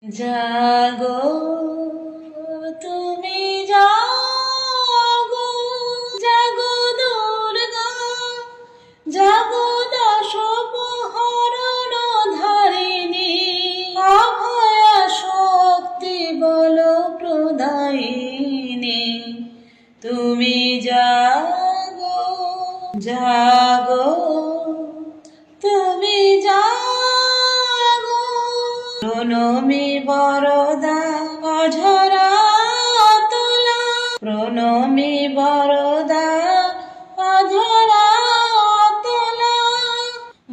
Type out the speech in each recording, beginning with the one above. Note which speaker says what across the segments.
Speaker 1: জাগো তুমি জাগো, জাগো দুর্গা, জাগো দশ প্রহরণ ধারিণী, অভয়া শক্তি বল প্রদায়িনী। তুমি জাগো, জাগো তুমি জাগো, প্রণমী বরদা অঝরা তোলা, প্রণমী বরদা অঝরা তোলা,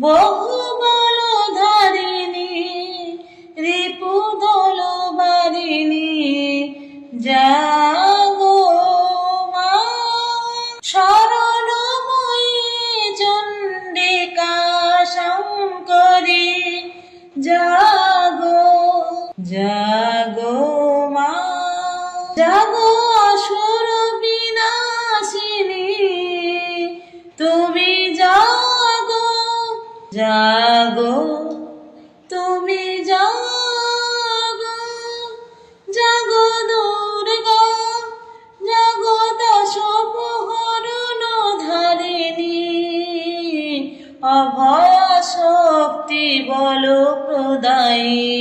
Speaker 1: বহু বল ধারিণী রিপু দল বারিণী। জাগো মা শরণময়ী চণ্ডিকা শঙ্করী, জাগো জাগো মা, জাগো অসুর বিনাশিনী। তুমি জাগো, জাগো তুমি জাগো, জাগো দুর্গা, জাগো দশ প্রহরণ ধারিণী, অভয়া শক্তি বল প্রদায়িনী।